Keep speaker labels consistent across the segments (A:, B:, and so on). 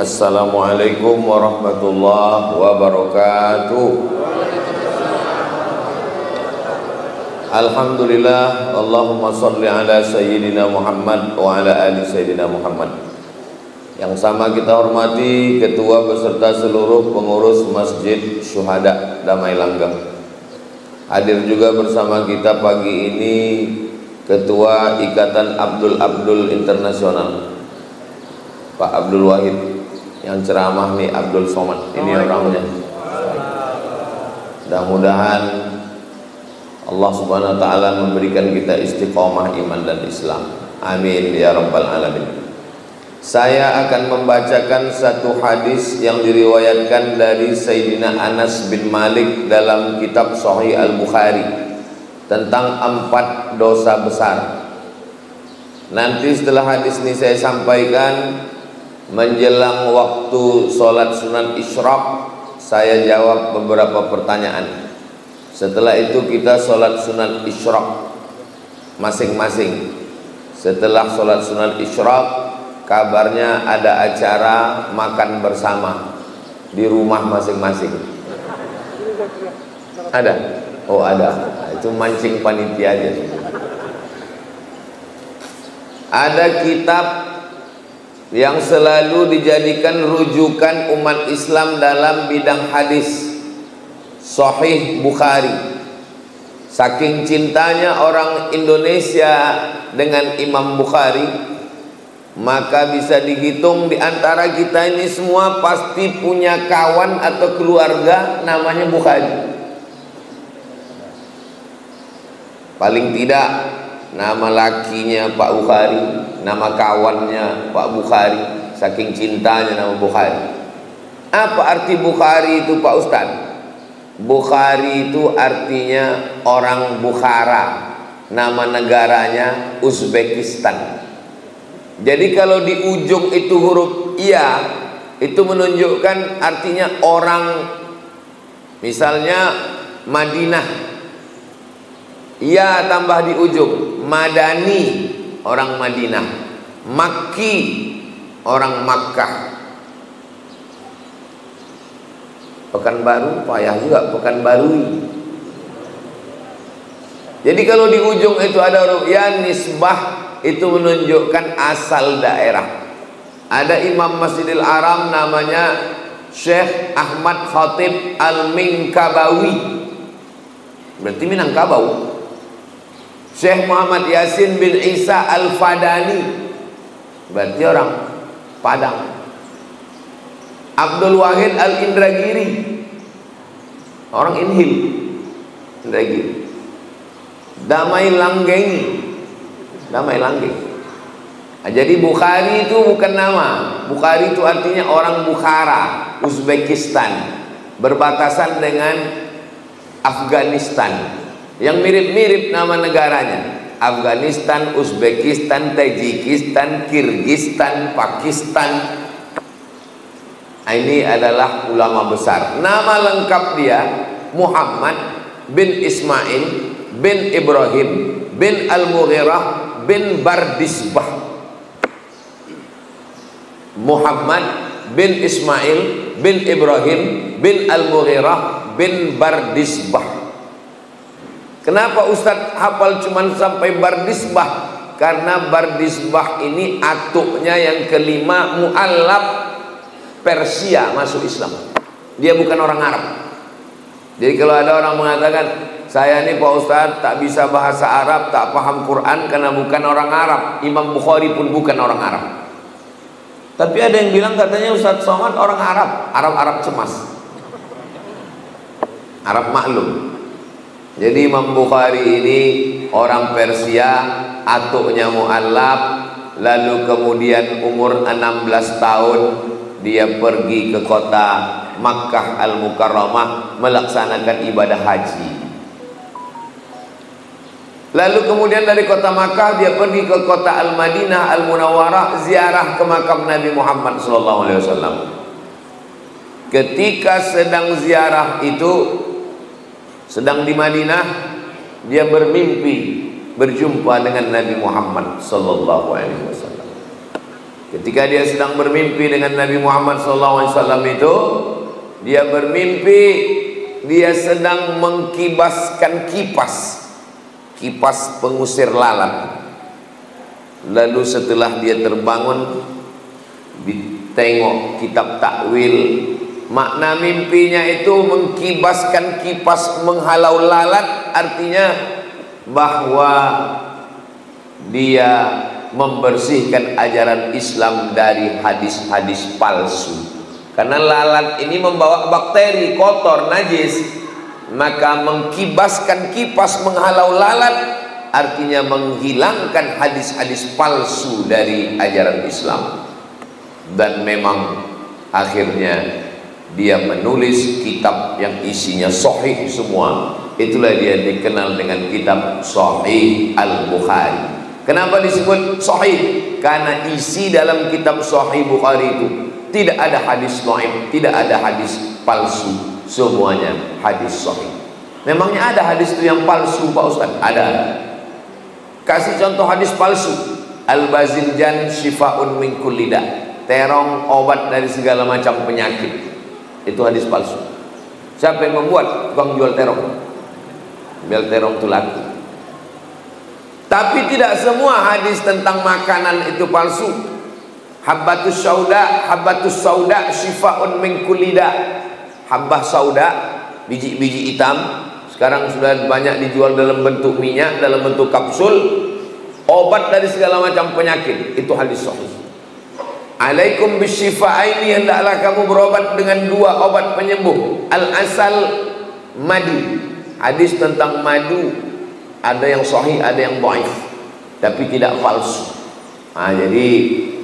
A: Assalamualaikum warahmatullahi wabarakatuh. Alhamdulillah, Allahumma salli ala Sayyidina Muhammad wa ala ali Sayyidina Muhammad. Yang sama kita hormati Ketua beserta seluruh pengurus Masjid Syuhada Damai Langgeng. Hadir juga bersama kita pagi ini Ketua Ikatan Abdul Internasional, Pak Abdul Wahid. Yang ceramah nih Abdul Somad, ini orangnya. Mudah-mudahan Allah subhanahu wa ta'ala memberikan kita istiqomah iman dan Islam. Amin ya rabbal alamin. Saya akan membacakan satu hadis yang diriwayatkan dari Sayyidina Anas bin Malik dalam kitab Sahih Al-Bukhari tentang 4 dosa besar. Nanti setelah hadis ini saya sampaikan, menjelang waktu sholat sunan isyraq, saya jawab beberapa pertanyaan. Setelah itu kita sholat sunan isyraq masing-masing. Setelah sholat sunan isyraq, kabarnya ada acara makan bersama di rumah masing-masing. Ada? Oh ada. Itu mancing panitia aja. Ada kitab yang selalu dijadikan rujukan umat Islam dalam bidang hadis, Sahih Bukhari. Saking cintanya orang Indonesia dengan Imam Bukhari, maka bisa dihitung di antara kita ini semua pasti punya kawan atau keluarga namanya Bukhari. Paling tidak nama lakinya Pak Bukhari, nama kawannya Pak Bukhari, saking cintanya nama Bukhari. Apa arti Bukhari itu Pak Ustadz? Bukhari itu artinya orang Bukhara, nama negaranya Uzbekistan. Jadi kalau di ujung itu huruf iya, itu menunjukkan artinya orang. Misalnya Madinah, iya tambah di ujung, Madani, orang Madinah. Makki, orang Makkah. Pekanbaru, payah juga Pekanbarui. Jadi kalau di ujung itu ada huruf ya, nisbah, itu menunjukkan asal daerah. Ada Imam Masjidil Haram namanya Syekh Ahmad Khatib Al-Minkabawi, berarti Minangkabau. Syekh Muhammad Yasin bin Isa Al-Fadani, berarti orang Padang. Abdul Wahid Al-Indragiri, orang Inhil, Indragiri. Damai Langgengi, Damai Langgeng. Nah, jadi Bukhari itu bukan nama. Bukhari itu artinya orang Bukhara, Uzbekistan, berbatasan dengan Afghanistan, yang mirip-mirip nama negaranya. Afghanistan, Uzbekistan, Tajikistan, Kirgistan, Pakistan. Ini adalah ulama besar. Nama lengkap dia Muhammad bin Ismail bin Ibrahim bin Al-Mughirah bin Bardisbah. Muhammad bin Ismail bin Ibrahim bin Al-Mughirah bin Bardisbah. Kenapa Ustadz hafal cuman sampai Bardisbah? Karena Bardisbah ini atuknya yang kelima, mu'allab, Persia masuk Islam. Dia bukan orang Arab. Jadi kalau ada orang mengatakan, saya ini Pak Ustadz tak bisa bahasa Arab, tak paham Quran karena bukan orang Arab. Imam Bukhari pun bukan orang Arab. Tapi ada yang bilang katanya Ustadz Somad orang Arab. Arab cemas, Arab maklum. Jadi Imam Bukhari ini orang Persia, atuknya mu'allab. Lalu kemudian umur 16 tahun dia pergi ke kota Makkah Al-Mukarramah melaksanakan ibadah haji. Lalu kemudian dari kota Makkah dia pergi ke kota Al-Madinah Al-Munawwarah, ziarah ke makam Nabi Muhammad SAW. Ketika sedang ziarah itu, sedang di Madinah, dia bermimpi berjumpa dengan Nabi Muhammad SAW. Ketika dia sedang bermimpi dengan Nabi Muhammad SAW itu, dia bermimpi dia sedang mengkibaskan kipas pengusir lalat. Lalu setelah dia terbangun, ditengok kitab takwil, makna mimpinya itu mengkibaskan kipas menghalau lalat, artinya bahwa dia membersihkan ajaran Islam dari hadis-hadis palsu. Karena lalat ini membawa bakteri kotor, najis, maka mengkibaskan kipas menghalau lalat artinya menghilangkan hadis-hadis palsu dari ajaran Islam. Dan memang akhirnya dia menulis kitab yang isinya sahih semua. Itulah dia dikenal dengan kitab Sahih Al-Bukhari. Kenapa disebut sahih? Karena isi dalam kitab Sahih Bukhari itu tidak ada hadis dhaif, tidak ada hadis palsu, semuanya hadis sahih. Memangnya ada hadis itu yang palsu, Pak Ustaz? Ada. Kasih contoh hadis palsu. Al-Bazinjan syifa'un min kulli da'. Terong obat dari segala macam penyakit. Itu hadis palsu. Siapa yang membuat? Tukang jual terong. Biar terong itu laku. Tapi tidak semua hadis tentang makanan itu palsu. Habbatus sauda syifa'un min kulli da'. Habbah sauda, biji-biji hitam, sekarang sudah banyak dijual dalam bentuk minyak, dalam bentuk kapsul, obat dari segala macam penyakit. Itu hadis sahih. Alaikum bisyifa'aini, hendaklah kamu berobat dengan dua obat penyembuh, al-asal, madu. Hadis tentang madu ada yang sahih, ada yang dhaif, tapi tidak palsu. Jadi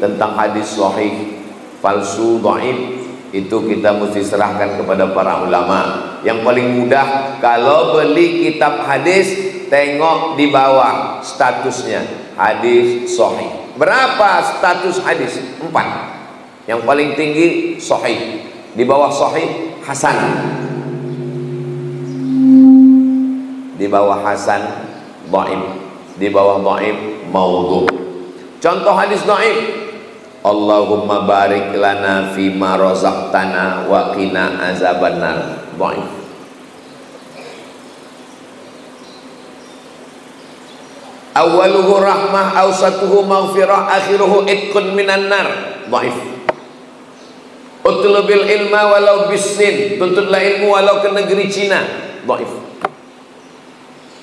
A: tentang hadis sahih, palsu, dhaif itu kita mesti serahkan kepada para ulama. Yang paling mudah kalau beli kitab hadis, tengok di bawah statusnya hadis sahih. Berapa status hadis? 4. Yang paling tinggi sahih, di bawah sahih hasan, di bawah hasan dhaif, di bawah dhaif maudhu. Contoh hadis dhaif, Allahumma barik lana fima razaqtana wa qina azabannar. Dhaif. Awaluhu rahmah, awsatuhu maghfirah, akhiruhu itqun minan nar. Dhaif. Utlubil ilma walau bisin, tuntutlah ilmu walau ke negeri Cina. Dhaif.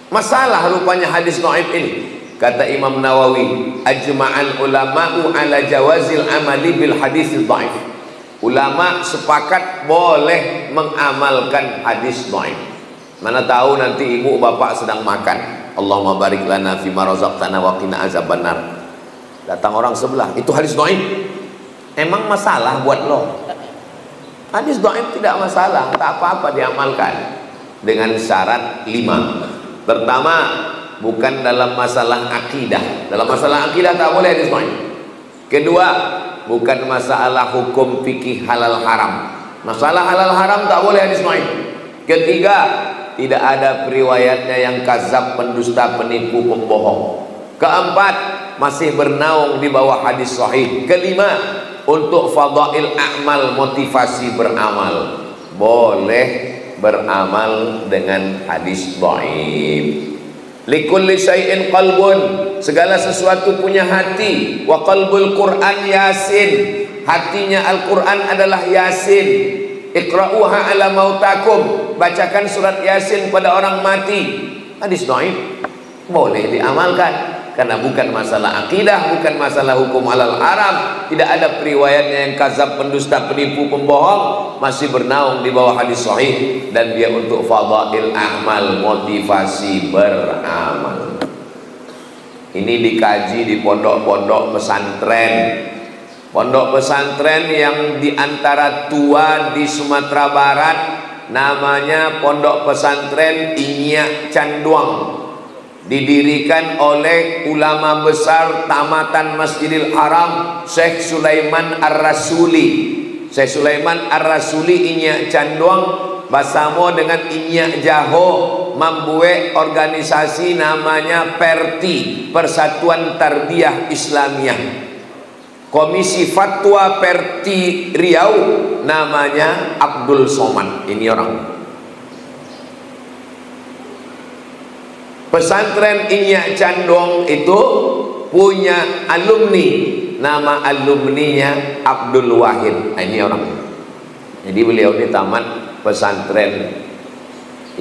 A: Masalah rupanya hadis dhaif ini. Kata Imam Nawawi, ajma'al ulama'u ala jawazil amali bil hadis dhaif. Ulama sepakat boleh mengamalkan hadis dhaif. Mana tahu nanti ibu bapak sedang makan, Allahumma barik lana fima razaqtana wa qina azabannar. Datang orang sebelah, itu hadis dhaif. Emang masalah buat lo? Hadis dhaif tidak masalah, tak apa-apa diamalkan dengan syarat 5. Pertama, bukan dalam masalah akidah. Dalam masalah akidah tak boleh hadis dhaif. Kedua, bukan masalah hukum fikih halal haram. Masalah halal haram tak boleh hadis dhaif. Ketiga, tidak ada periwayatnya yang kazab, pendusta, penipu, pembohong. Keempat, masih bernaung di bawah hadis sahih. Kelima, untuk fadail a'mal, motivasi beramal, boleh beramal dengan hadis dhaif. Likulli syai'in qalbun, segala sesuatu punya hati. Wa qalbul Qur'an Yasin, hatinya Al-Quran adalah Yasin. Iqra'uha ala mautakum, bacakan surat Yasin pada orang mati. Hadis dhaif boleh diamalkan karena bukan masalah akidah, bukan masalah hukum halal haram, tidak ada periwayatnya yang kazab, pendusta, penipu, pembohong, masih bernaung di bawah hadis sahih, dan dia untuk fadail a'mal, motivasi beramal. Ini dikaji di pondok-pondok pesantren. Pondok pesantren yang diantara tua di Sumatera Barat, namanya Pondok Pesantren Inyak Canduang, didirikan oleh ulama besar tamatan Masjidil Haram, Syekh Sulaiman Ar-Rasuli. Syekh Sulaiman Ar-Rasuli Inyak Canduang basamo dengan Inyak Jaho, membuat organisasi namanya PERTI, Persatuan Tarbiyah Islamiyah. Komisi Fatwa Perti Riau, namanya Abdul Somad. Ini orang. Pesantren Inyak Candong itu punya alumni, nama alumninya Abdul Wahid. Ini orang. Jadi beliau ini tamat pesantren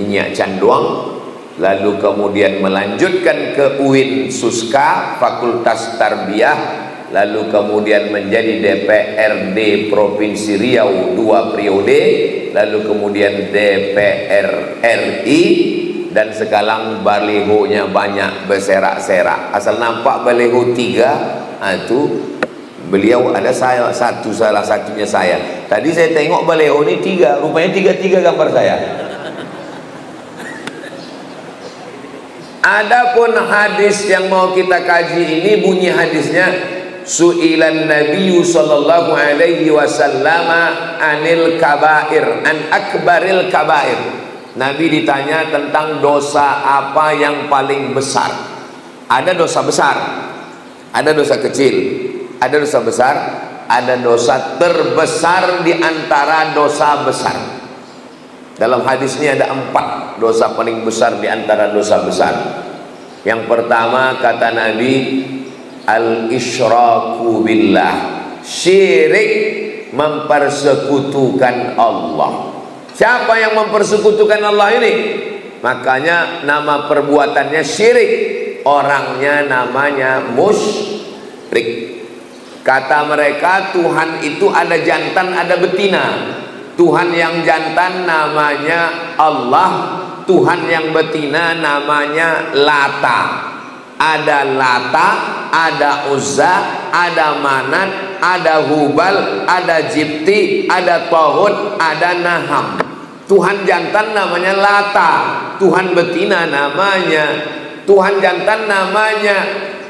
A: Inyak Candong, lalu kemudian melanjutkan ke UIN Suska, Fakultas Tarbiyah, lalu kemudian menjadi DPRD Provinsi Riau 2 periode, lalu kemudian DPR RI, dan sekarang balihonya banyak berserak-serak. Asal nampak baliho 3, itu beliau ada salah satunya saya. Tadi saya tengok baliho ini 3, rupanya 3 gambar saya. Adapun hadis yang mau kita kaji ini, bunyi hadisnya, su'ilan nabiyyu sallallahu alaihi wasallam anil kabair, an akbaril kabair. Nabi ditanya tentang dosa apa yang paling besar. Ada dosa besar, ada dosa kecil, ada dosa besar, ada dosa terbesar di antara dosa besar. Dalam hadis ini ada 4 dosa paling besar di antara dosa besar. Yang pertama kata Nabi, al-isyraku billah, syirik, mempersekutukan Allah. Siapa yang mempersekutukan Allah ini? Makanya nama perbuatannya syirik, orangnya namanya musyrik. Kata mereka Tuhan itu ada jantan ada betina. Tuhan yang jantan namanya Allah, Tuhan yang betina namanya Lata. Ada Lata, ada Uzza, ada Manat, ada Hubal, ada Jibti, ada Tawud, ada Naham. Tuhan jantan namanya Lata, Tuhan betina Tuhan jantan namanya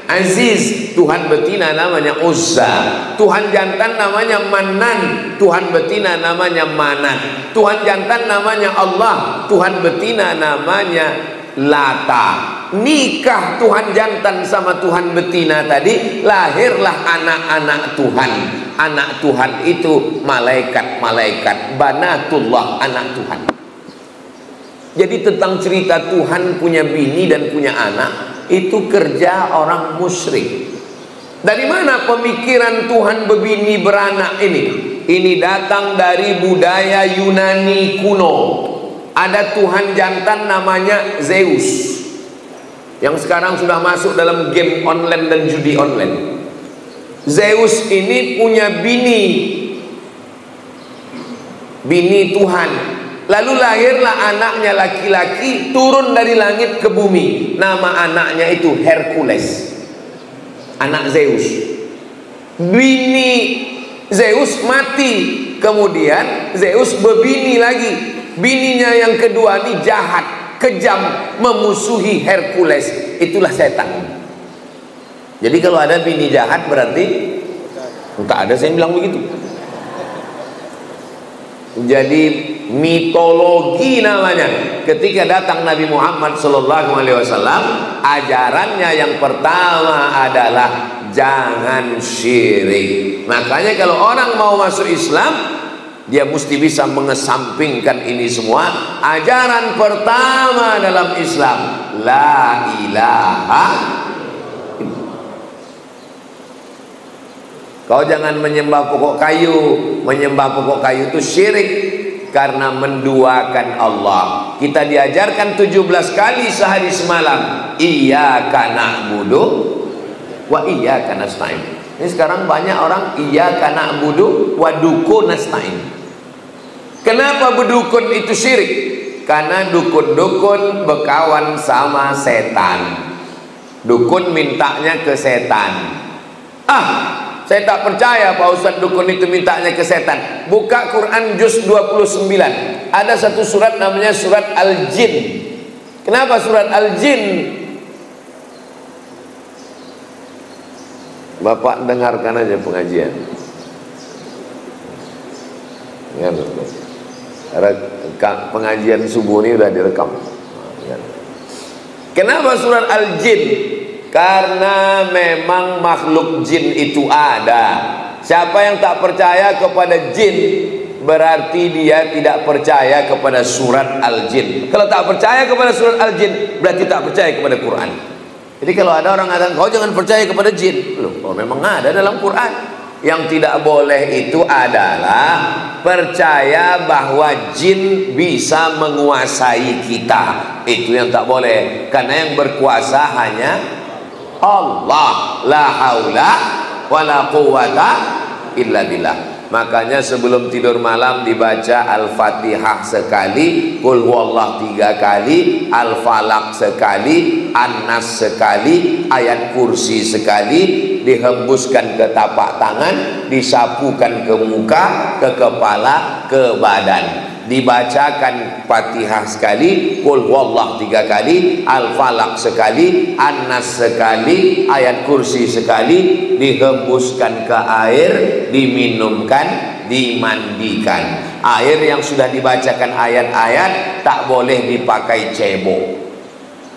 A: Aziz, Tuhan betina namanya Uzza. Tuhan jantan namanya Manan, Tuhan betina namanya Manat. Tuhan jantan namanya Allah, Tuhan betina namanya Lata. Nikah Tuhan jantan sama Tuhan betina tadi, lahirlah anak-anak Tuhan. Anak Tuhan itu malaikat-malaikat, banatullah, anak Tuhan. Jadi tentang cerita Tuhan punya bini dan punya anak, itu kerja orang musyrik. Dari mana pemikiran Tuhan berbini beranak ini? Ini datang dari budaya Yunani kuno. Ada Tuhan jantan namanya Zeus, yang sekarang sudah masuk dalam game online dan judi online. Zeus ini punya bini Tuhan. Lalu lahirlah anaknya laki-laki, turun dari langit ke bumi. Nama anaknya itu Hercules, anak Zeus. Bini Zeus mati, kemudian Zeus berbini lagi. Bininya yang kedua ini jahat, kejam, memusuhi Hercules. Itulah setan. Jadi kalau ada bini jahat berarti enggak ada, saya bilang begitu. Jadi mitologi namanya. Ketika datang Nabi Muhammad SAW, ajarannya yang pertama adalah jangan syirik. Makanya kalau orang mau masuk Islam, dia mesti bisa mengesampingkan ini semua. Ajaran pertama dalam Islam, la ilaha. Kau jangan menyembah pokok kayu. Menyembah pokok kayu itu syirik, karena menduakan Allah. Kita diajarkan 17 kali sehari semalam, iyyaka na'budu wa iyyaka nasta'in. Ini sekarang banyak orang iyyaka na'budu wa dukun nasta'in. Kenapa berdukun itu syirik? Karena dukun-dukun berkawan sama setan. Dukun mintanya ke setan. Saya tak percaya Pak Ustaz dukun itu mintanya ke setan. Buka Quran juz 29. Ada satu surat namanya surat Al-Jin. Kenapa surat Al-Jin? Bapak dengarkan aja pengajian. Pengajian subuh ini sudah direkam. Kenapa surat Al-Jin? Karena memang makhluk jin itu ada. Siapa yang tak percaya kepada jin, berarti dia tidak percaya kepada surat Al-Jin. Kalau tak percaya kepada surat Al-Jin, berarti tak percaya kepada Quran. Jadi kalau ada orang mengatakan kau jangan percaya kepada jin, loh, memang ada dalam Quran. Yang tidak boleh itu adalah percaya bahwa jin bisa menguasai kita. Itu yang tak boleh. Karena yang berkuasa hanya Allah. La haula wa la quwata illa billah. Makanya sebelum tidur malam dibaca Al-Fatihah sekali, Qul huwallah 3 kali, Al-Falaq sekali, An-Nas sekali, ayat kursi sekali, dihembuskan ke tapak tangan, disapukan ke muka, ke kepala, ke badan. Dibacakan Fatihah sekali, Qul huwallah 3 kali, Al-Falaq sekali, An-Nas sekali, ayat kursi sekali, dihembuskan ke air, diminumkan, dimandikan. Air yang sudah dibacakan ayat-ayat tak boleh dipakai cebok,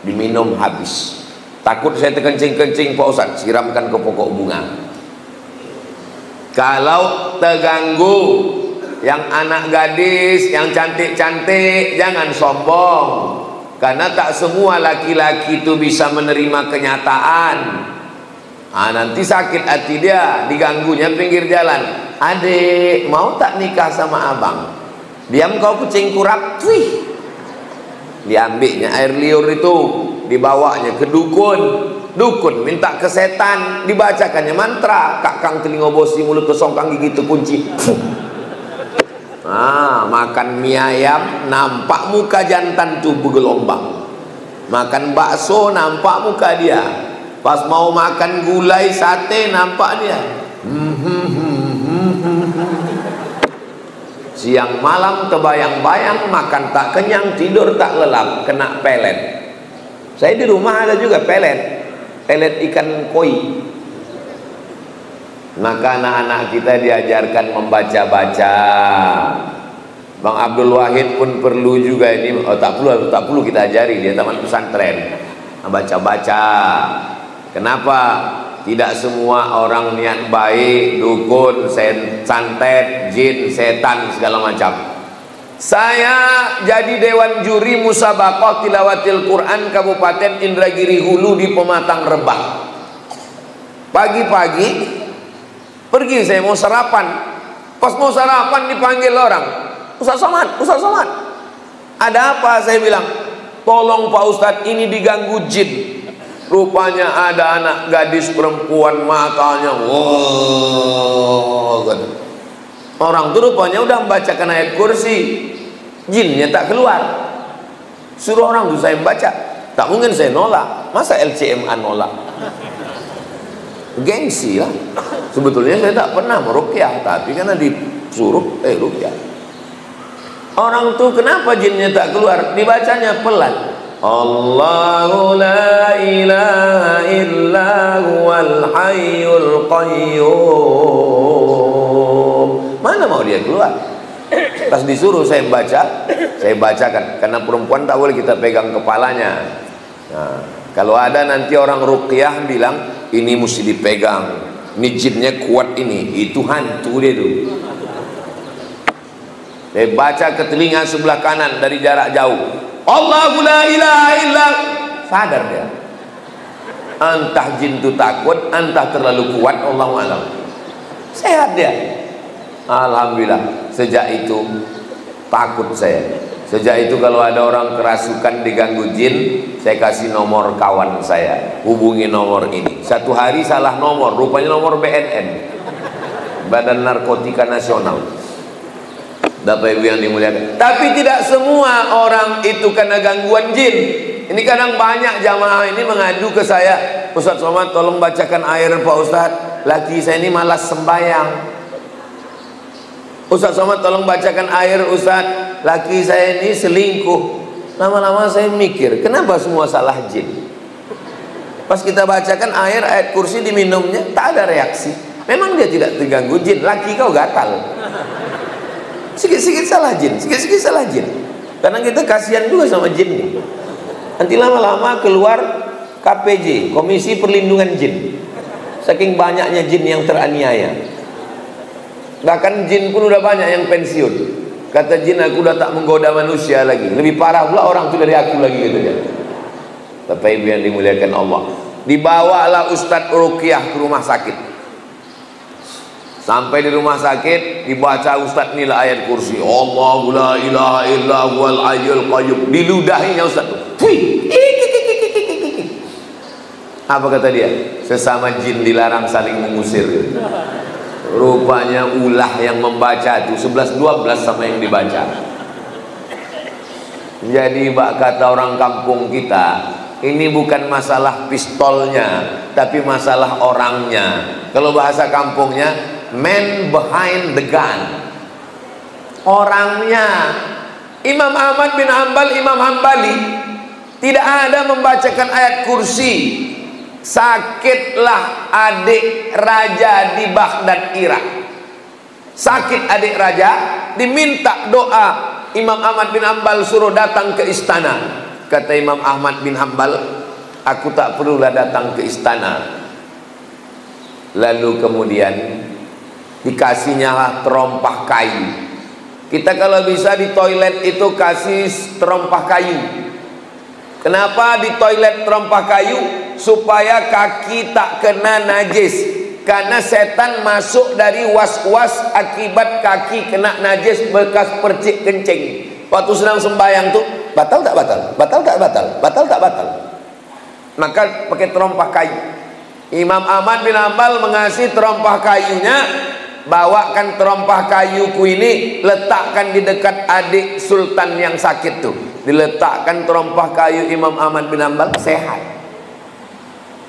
A: diminum habis. Takut saya terkencing-kencing Pak Ustaz, siramkan ke pokok bunga. Kalau terganggu yang anak gadis, yang cantik-cantik, jangan sombong. Karena tak semua laki-laki itu bisa menerima kenyataan. Nanti sakit hati dia, diganggunya pinggir jalan. Adik, mau tak nikah sama abang? Diam kau kucing kurap. Wih. Diambilnya air liur itu, dibawanya ke dukun. Dukun minta ke setan, dibacakannya mantra. Kakang telinga bosi, mulut kesongkang, gigi terkunci. Makan mie ayam, nampak muka jantan tuh bergelombang. Makan bakso, nampak muka dia. Pas mau makan gulai sate, nampak dia. Siang malam terbayang-bayang, makan tak kenyang, tidur tak lelap, kena pelet. Saya di rumah ada juga pelet ikan koi. Maka anak-anak kita diajarkan membaca-baca. Bang Abdul Wahid pun perlu juga ini. Tak perlu kita ajari, dia taman pesantren. Baca-baca. Kenapa? Tidak semua orang niat baik, dukun, santet, jin, setan, segala macam. Saya jadi dewan juri musabaqah tilawatil Quran Kabupaten Indragiri Hulu di Pematang Rebang. Pagi-pagi pergi saya mau sarapan. Pas mau sarapan dipanggil orang, Ustaz Somad, Ustaz Somad. Ada apa? Saya bilang, tolong Pak Ustadz, ini diganggu jin. Rupanya ada anak gadis perempuan, matanya orang itu rupanya udah membacakan ayat kursi, jinnya tak keluar. Suruh orang itu saya membaca. Tak mungkin saya nolak. Masa LCMA nolak? Gengsi lah. Sebetulnya saya tak pernah meruqyah, tapi karena disuruh ruqyah. Orang tuh kenapa jinnya tak keluar? Dibacanya pelan. Allahu la ilaha illa huwal hayyul qayyum. Mana mau dia keluar? Pas disuruh saya baca, saya bacakan. Karena perempuan tak boleh kita pegang kepalanya. Nah, kalau ada nanti orang ruqyah bilang ini mesti dipegang, ini jinnya kuat, ini itu hantu dia tuh. Saya baca ke telinga sebelah kanan dari jarak jauh. Allahu la ilaha illa. Sadar dia. Entah jin itu takut, entah terlalu kuat, Allahu a'lam. Sehat dia. Alhamdulillah. Sejak itu takut saya. Sejak itu kalau ada orang kerasukan diganggu jin, saya kasih nomor kawan saya, hubungi nomor ini. Satu hari salah nomor, rupanya nomor BNN, Badan Narkotika Nasional. Bapak Ibu yang dimuliakan. Tapi tidak semua orang itu karena gangguan jin. Ini kadang banyak jamaah ini mengadu ke saya, Ustaz Somad tolong bacakan air Pak Ustaz, laki saya ini malas sembahyang. Ustaz Somad tolong bacakan air Ustaz, laki saya ini selingkuh. Lama-lama saya mikir, kenapa semua salah jin? Pas kita bacakan air, ayat kursi diminumnya, tak ada reaksi. Memang dia tidak terganggu jin, laki kau gatal. Sikit-sikit salah jin, sikit-sikit salah jin. Karena kita kasihan juga sama jin nih. Nanti lama-lama keluar KPJ, Komisi Perlindungan Jin. Saking banyaknya jin yang teraniaya. Bahkan jin pun udah banyak yang pensiun. Kata jin, aku udah tak menggoda manusia lagi. Lebih parah pula orang itu dari aku lagi, gitu ya. Bapak Ibu yang dimuliakan Allah, dibawalah Ustadz Ruqyah ke rumah sakit. Sampai di rumah sakit, dibaca Ustadz nilai ayat kursi. Allahu la ilaha illa huwal hayyul qayyum. Diludahinya Ustadz. Apa kata dia? Sesama jin dilarang saling mengusir. Rupanya ulah yang membaca itu 11-12 sama yang dibaca. Jadi kata orang kampung kita, ini bukan masalah pistolnya, tapi masalah orangnya. Kalau bahasa kampungnya, man behind the gun. Orangnya. Imam Ahmad bin Hanbal, Imam Hambali, tidak ada membacakan ayat kursi. Sakitlah adik raja di Baghdad, Irak. Sakit adik raja, diminta doa. Imam Ahmad bin Hanbal suruh datang ke istana. Kata Imam Ahmad bin Hanbal, aku tak perlulah datang ke istana. Lalu kemudian dikasihnya terompah kayu. Kita kalau bisa di toilet itu kasih terompah kayu. Kenapa di toilet terompah kayu? Supaya kaki tak kena najis. Karena setan masuk dari was-was akibat kaki kena najis bekas percik kencing. Waktu sedang sembahyang tuh, batal tak batal? Batal tak batal? Batal tak batal? Maka pakai terompah kayu. Imam Ahmad bin Hanbal mengasih terompah kayunya. Bawakan terompah kayuku ini, letakkan di dekat adik sultan yang sakit tuh. Diletakkan terompah kayu Imam Ahmad bin Hanbal, sehat.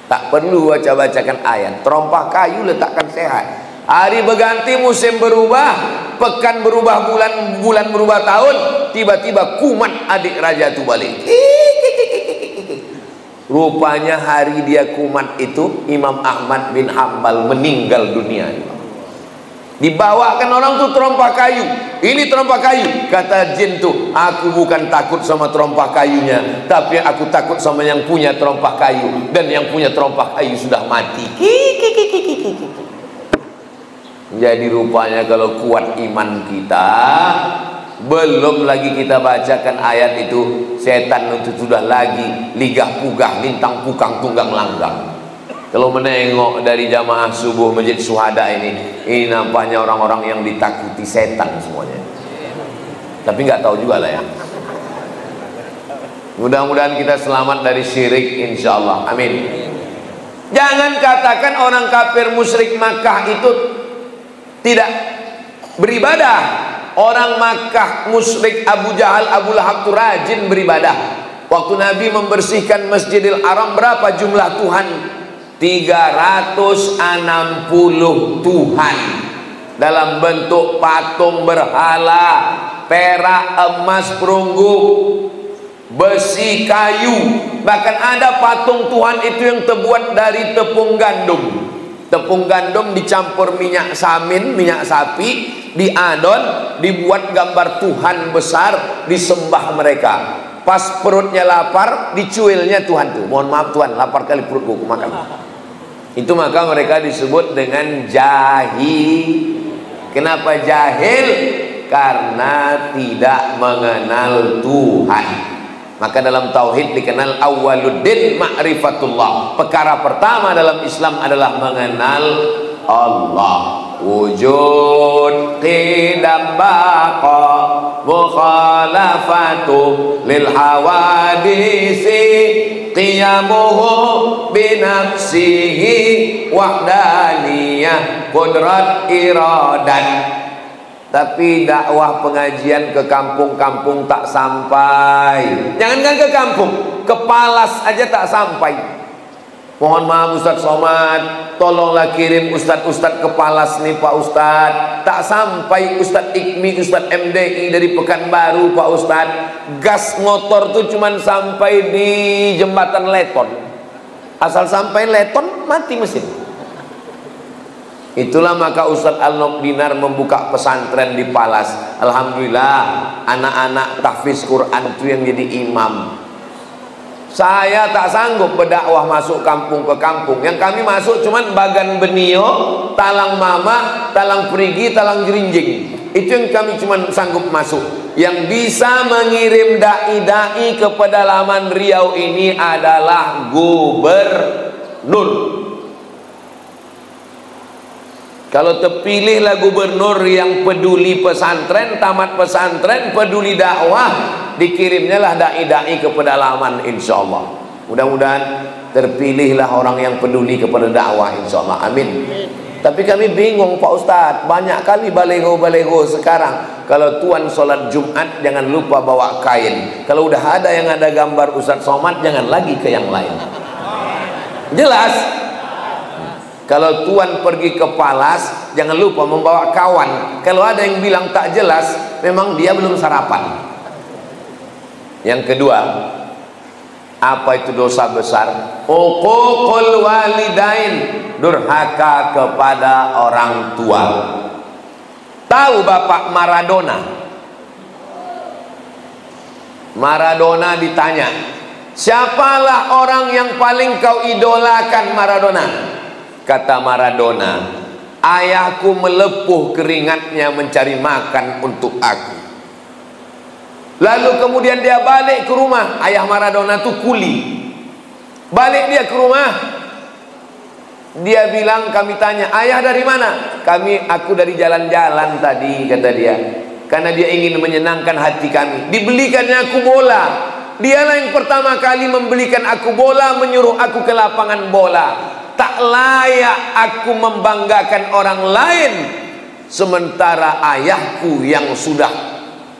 A: Tak perlu baca-bacakan ayat. Terompah kayu letakkan, sehat. Hari berganti, musim berubah, pekan berubah, bulan berubah tahun, tiba-tiba kumat adik raja itu balik. Rupanya hari dia kumat itu, Imam Ahmad bin Hanbal meninggal dunia. Dibawakan orang tuh terompah kayu. Ini terompah kayu. Kata jin tuh, aku bukan takut sama terompah kayunya, tapi aku takut sama yang punya terompah kayu. Dan yang punya terompah kayu sudah mati. Jadi rupanya kalau kuat iman kita, belum lagi kita bacakan ayat itu, setan itu sudah lagi ligah pugah, lintang pukang, tunggang langgang. Kalau menengok dari jamaah subuh Masjid Syuhada ini nampaknya orang-orang yang ditakuti setan semuanya. Tapi nggak tahu juga lah ya. Mudah-mudahan kita selamat dari syirik, insya Allah. Amin. Jangan katakan orang kafir musyrik Makkah itu tidak beribadah. Orang Makkah musyrik Abu Jahal, Abu Lahab itu rajin beribadah. Waktu Nabi membersihkan Masjidil Haram, berapa jumlah Tuhan? 360 Tuhan dalam bentuk patung berhala, perak, emas, perunggu, besi, kayu. Bahkan ada patung Tuhan itu yang terbuat dari tepung gandum. Tepung gandum dicampur minyak samin, minyak sapi, diadon, dibuat gambar Tuhan besar, disembah mereka. Pas perutnya lapar, dicuilnya Tuhan tuh. Mohon maaf Tuhan, lapar kali perutku, makan. Itu maka mereka disebut dengan jahil. Kenapa jahil? Karena tidak mengenal Tuhan. Maka dalam tauhid dikenal awwaluddin ma'rifatullah. Perkara pertama dalam Islam adalah mengenal Allah. Wujud qidam baqa mukhalafatu lil hawadisi qiyamuhu binafsihi wahdaniyah qudrat iradat. Tapi dakwah pengajian ke kampung-kampung tak sampai. Jangankan ke kampung, ke Palas aja tak sampai. Mohon maaf Ustadz Somad, tolonglah kirim Ustadz-Ustadz ke Palas nih Pak Ustadz. Tak sampai Ustadz Ikmi, Ustadz MDI dari Pekanbaru Pak Ustadz. Gas motor tuh cuman sampai di jembatan Leton. Asal sampai Leton mati mesin. Itulah maka Ustadz Al-Nok Dinar membuka pesantren di Palas. Alhamdulillah anak-anak tahfiz Quran itu yang jadi imam. Saya tak sanggup berdakwah masuk kampung ke kampung. Yang kami masuk cuman Bagan Benio, Talang Mama, Talang Perigi, Talang Jerinjing. Itu yang kami cuman sanggup masuk. Yang bisa mengirim dai-dai ke pedalaman Riau ini adalah gubernur. Kalau terpilihlah gubernur yang peduli pesantren, tamat pesantren, peduli dakwah, dikirimnya lah dai-dai ke pedalaman, insyaallah. Mudah-mudahan terpilihlah orang yang peduli kepada dakwah, insyaallah. Amin. Tapi kami bingung Pak Ustadz, banyak kali balego-balego sekarang. Kalau tuan sholat Jumat jangan lupa bawa kain. Kalau udah ada yang ada gambar Ustadz Somad, jangan lagi ke yang lain. Jelas? Kalau tuan pergi ke Palas, jangan lupa membawa kawan. Kalau ada yang bilang tak jelas, memang dia belum sarapan. Yang kedua, apa itu dosa besar? Uququl walidain, durhaka kepada orang tua. Tahu Bapak Maradona? Maradona ditanya, siapalah orang yang paling kau idolakan? Maradona. Kata Maradona, ayahku melepuh keringatnya mencari makan untuk aku. Lalu kemudian dia balik ke rumah. Ayah Maradona itu kuli. Balik dia ke rumah, dia bilang, kami tanya, ayah dari mana? Aku dari jalan-jalan tadi, kata dia. Karena dia ingin menyenangkan hati kami. Dibelikannya aku bola. Dialah yang pertama kali membelikan aku bola, menyuruh aku ke lapangan bola. Tak layak aku membanggakan orang lain, sementara ayahku yang sudah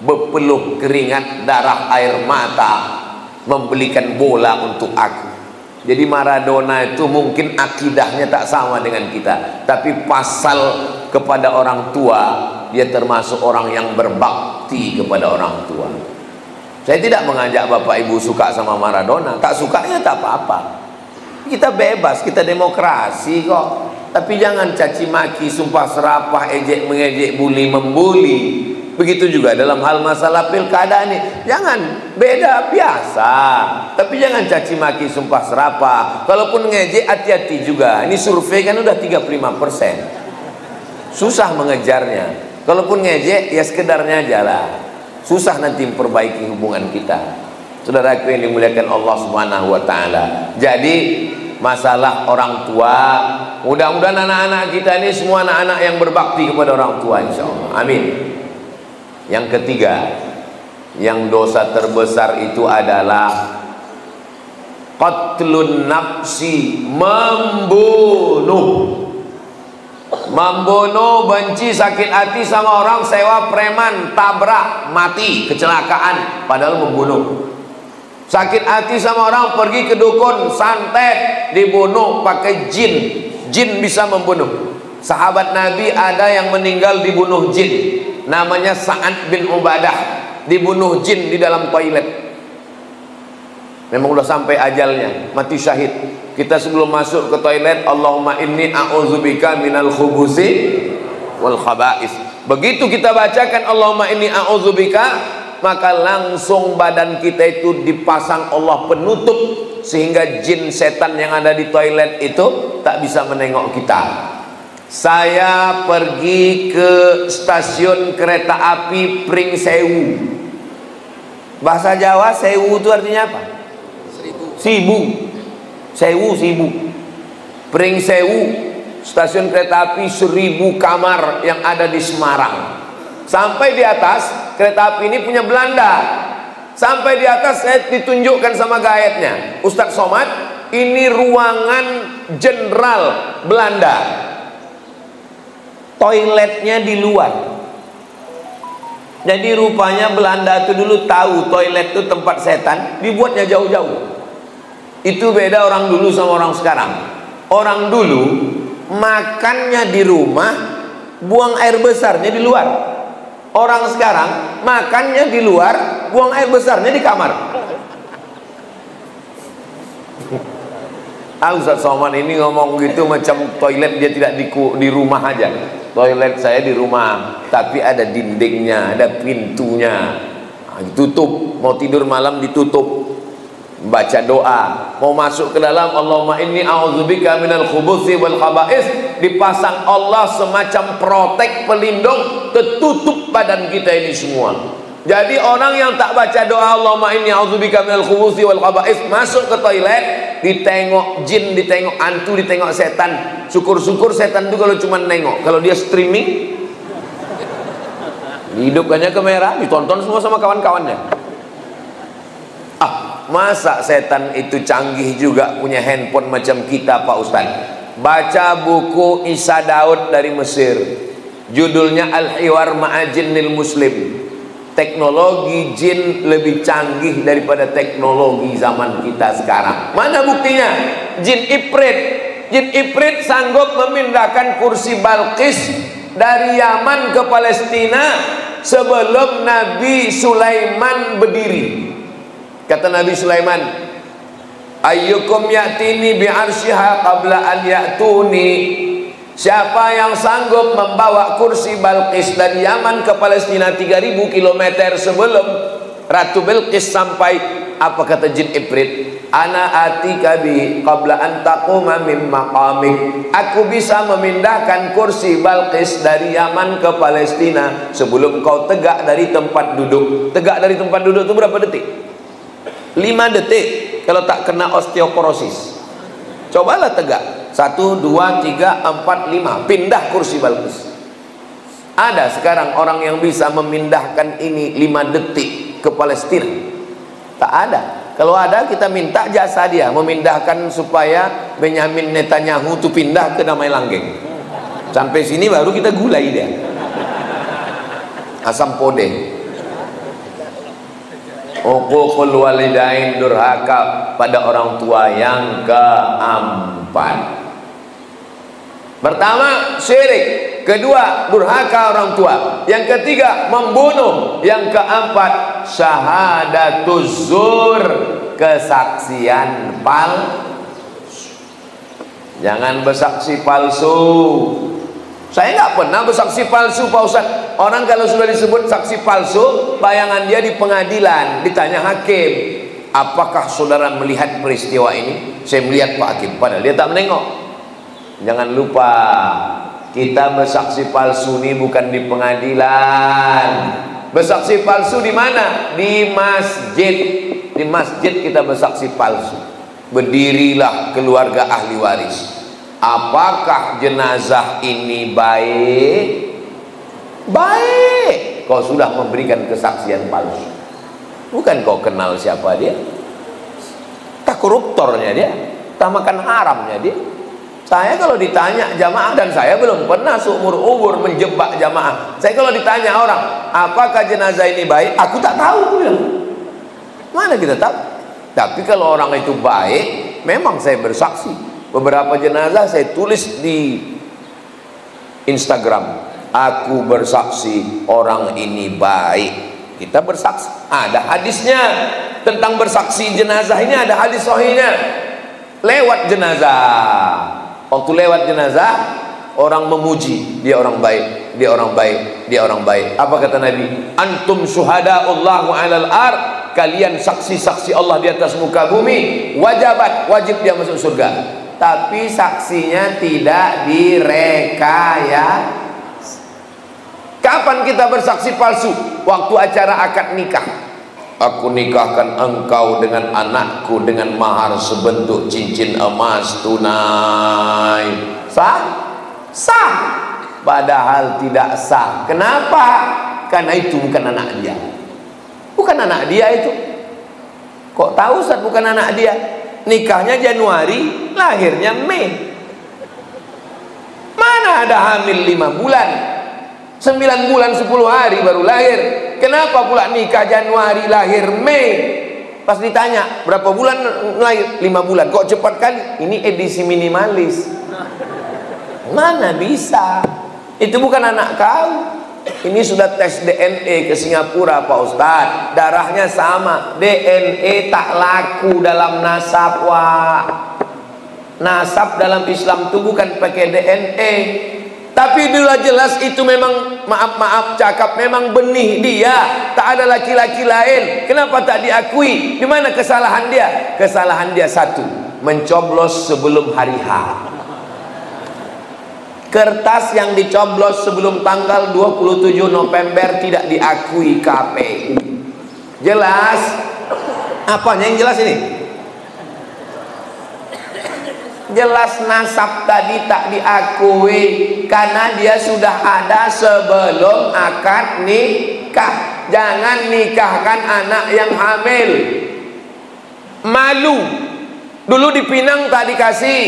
A: berpeluh keringat darah air mata membelikan bola untuk aku. Jadi Maradona itu mungkin akidahnya tak sama dengan kita, tapi pasal kepada orang tua, dia termasuk orang yang berbakti kepada orang tua. Saya tidak mengajak Bapak Ibu suka sama Maradona. Tak sukanya tak apa-apa. Kita bebas, kita demokrasi kok. Tapi jangan caci maki, sumpah serapah, ejek mengejek, bully membuli. Begitu juga dalam hal masalah pilkada ini. Jangan, beda biasa. Tapi jangan caci maki, sumpah serapah. Kalaupun ngejek, hati-hati juga. Ini survei kan udah 35%. Susah mengejarnya. Kalaupun ngejek, ya sekedarnya aja lah. Susah nanti memperbaiki hubungan kita. Saudaraku yang dimuliakan Allah Subhanahu wa taala. Jadi masalah orang tua, mudah-mudahan anak-anak kita ini semua anak-anak yang berbakti kepada orang tua, insyaallah. Amin. Yang ketiga, yang dosa terbesar itu adalah qatlun nafsi, membunuh. Membunuh, benci, sakit hati sama orang, sewa preman, tabrak, mati, kecelakaan, padahal membunuh. Sakit hati sama orang, pergi ke dukun, santet, dibunuh pakai jin. Jin bisa membunuh. Sahabat Nabi ada yang meninggal dibunuh jin, namanya Sa'ad bin Ubadah, dibunuh jin di dalam toilet. Memang udah sampai ajalnya, mati syahid. Kita sebelum masuk ke toilet, Allahumma inni a'udzubika minal khubusi wal khaba'is. Begitu kita bacakan Allahumma inni a'udzubika, maka langsung badan kita itu dipasang Allah penutup, sehingga jin setan yang ada di toilet itu tak bisa menengok kita. Saya pergi ke stasiun kereta api Pringsewu. Bahasa Jawa sewu itu artinya apa? Sibu. Sewu, sibu. Pringsewu, stasiun kereta api 1000 kamar yang ada di Semarang. Sampai di atas, kereta api ini punya Belanda. Sampai di atas saya ditunjukkan sama guide-nya, Ustadz Somad, ini ruangan jenderal Belanda. Toiletnya di luar. Jadi rupanya Belanda itu dulu tahu toilet itu tempat setan, dibuatnya jauh-jauh. Itu beda orang dulu sama orang sekarang. Orang dulu makannya di rumah, buang air besarnya di luar. Orang sekarang makannya di luar, buang air besarnya di kamar. Ustadz Somad ini ngomong gitu macam toilet dia tidak di rumah aja. Toilet saya di rumah, tapi ada dindingnya, ada pintunya, ditutup. Mau tidur malam ditutup. baca doa, mau masuk ke dalam Allahumma inni a'udzubika minal khubuthi wal khaba'is, dipasang Allah semacam protek pelindung, tertutup badan kita ini semua. Jadi orang yang tak baca doa Allahumma inni a'udzubika minal khubuthi wal khaba'is, masuk ke toilet, ditengok jin, ditengok hantu, ditengok setan. Syukur-syukur setan itu kalau cuma nengok, kalau dia streaming hidupkannya kamera, ditonton semua sama kawan-kawannya. Masa setan itu canggih juga punya handphone macam kita Pak Ustaz? Baca buku Isa Daud dari Mesir, judulnya Al-Hiwar Ma'a Jinnil Muslim. Teknologi jin lebih canggih daripada teknologi zaman kita sekarang. Mana buktinya? Jin Ifrit sanggup memindahkan kursi Balqis dari Yaman ke Palestina sebelum Nabi Sulaiman berdiri. Kata Nabi Sulaiman, ayyukum ya'tini bi'arsyiha qabla an ya'tuni. Siapa yang sanggup membawa kursi Balqis dari Yaman ke Palestina 3000 km sebelum Ratu Bilqis sampai, apa kata jin Ifrit? Ana atika bi qabla an taquma min maqamik. Aku bisa memindahkan kursi Balqis dari Yaman ke Palestina sebelum kau tegak dari tempat duduk. Tegak dari tempat duduk itu berapa detik? 5 detik kalau tak kena osteoporosis. Cobalah tegak 1, 2, 3, 4, 5, pindah kursi Balqis. Ada sekarang orang yang bisa memindahkan ini 5 detik ke Palestina? Tak ada. Kalau ada, kita minta jasa dia memindahkan supaya Benyamin Netanyahu itu pindah ke Damai Langgeng. Sampai sini baru kita gulai dia, asam pode. Uququl walidain, durhaka pada orang tua yang keempat. Pertama, syirik. Kedua, durhaka orang tua. Yang ketiga, membunuh. Yang keempat, syahadatuz zur, kesaksian palsu. Jangan bersaksi palsu. Saya nggak pernah bersaksi palsu Pak Ustaz. Orang kalau sudah disebut saksi palsu, bayangan dia di pengadilan, ditanya hakim, apakah saudara melihat peristiwa ini? Saya melihat Pak Hakim, padahal dia tak menengok. Jangan lupa, kita bersaksi palsu ini bukan di pengadilan. Bersaksi palsu di mana? Di masjid. Di masjid kita bersaksi palsu. Berdirilah keluarga ahli waris. Apakah jenazah ini baik? Baik. Kau sudah memberikan kesaksian palsu. Bukan kau kenal siapa dia. Tak koruptornya dia, tak makan haramnya dia. Saya kalau ditanya jamaah, dan saya belum pernah seumur-umur menjebak jamaah. Saya kalau ditanya orang, apakah jenazah ini baik? Aku tak tahu. Mana kita tahu? Tapi kalau orang itu baik, memang saya bersaksi. Beberapa jenazah saya tulis di Instagram, aku bersaksi orang ini baik. Kita bersaksi. Ada hadisnya tentang bersaksi jenazah ini, ada hadis sahihnya. Lewat jenazah, waktu lewat jenazah, orang memuji, dia orang baik, dia orang baik, dia orang baik. Apa kata Nabi? Antum syuhada'ullahu 'alal ard, kalian saksi-saksi Allah di atas muka bumi, wajib dia masuk surga. Tapi saksinya tidak direkayasa. Kapan kita bersaksi palsu? Waktu acara akad nikah. Aku nikahkan engkau dengan anakku dengan mahar sebentuk cincin emas tunai. Sah? Sah. Padahal tidak sah. Kenapa? Karena itu bukan anak dia. Bukan anak dia itu. Kok tahu Ustaz bukan anak dia? Nikahnya Januari, lahirnya Mei. Mana ada hamil 5 bulan? 9 bulan 10 hari baru lahir. Kenapa pula nikah Januari, lahir Mei? Pas ditanya berapa bulan lahir? 5 bulan. Kok cepat kali? Ini edisi minimalis. Mana bisa? Itu bukan anak kau. Ini sudah tes DNA ke Singapura Pak Ustaz. Darahnya sama. DNA tak laku dalam nasab. Wah. Nasab dalam Islam itu bukan pakai DNA, Tapi bila jelas itu memang, maaf cakap, memang benih dia, tak ada laki-laki lain, kenapa tak diakui? Di mana kesalahan dia? Kesalahan dia satu, mencoblos sebelum hari H. Kertas yang dicoblos sebelum tanggal 27 November tidak diakui KPU. Jelas? Apanya yang jelas ini? Jelas nasab tadi tak diakui karena dia sudah ada sebelum akad nikah. Jangan nikahkan anak yang hamil. Malu. Dulu di Pinang tak dikasih,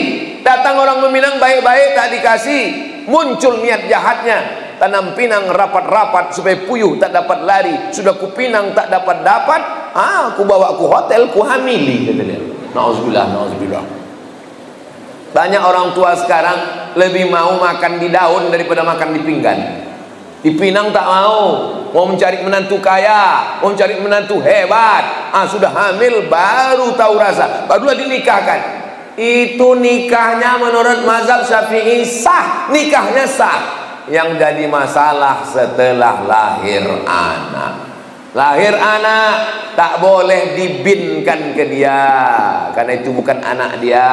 A: datang orang meminang baik-baik tak dikasih, muncul niat jahatnya. Tanam pinang rapat-rapat supaya puyuh tak dapat lari. Sudah ku pinang tak dapat-dapat, aku bawa ku hotel, ku hamili, kata dia. Nauzubillah, nauzubillah. Banyak orang tua sekarang lebih mau makan di daun daripada makan di pinggan. Di Pinang tak mau mencari menantu kaya, mau mencari menantu hebat. Sudah hamil baru tahu rasa, barulah dinikahkan. Itu nikahnya menurut mazhab Syafi'i sah, nikahnya sah. Yang jadi masalah setelah lahir anak. Lahir anak tak boleh dibinkan ke dia, karena itu bukan anak dia.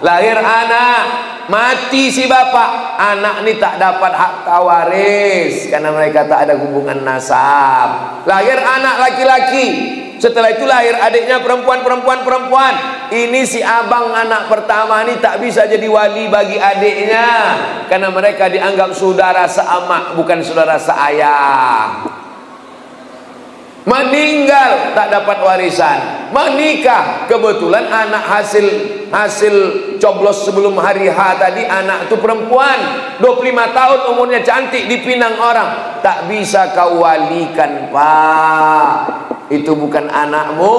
A: Lahir anak, mati si bapak, anak ini tak dapat hak tawaris karena mereka tak ada hubungan nasab. Lahir anak laki-laki, setelah itu lahir adiknya perempuan. Ini si abang anak pertama ini tak bisa jadi wali bagi adiknya karena mereka dianggap saudara seamak, bukan saudara seayah. Meninggal tak dapat warisan, menikah kebetulan anak hasil coblos sebelum hari H tadi, anak itu perempuan 25 tahun umurnya, cantik, dipinang orang, tak bisa kau walikan pak, itu bukan anakmu.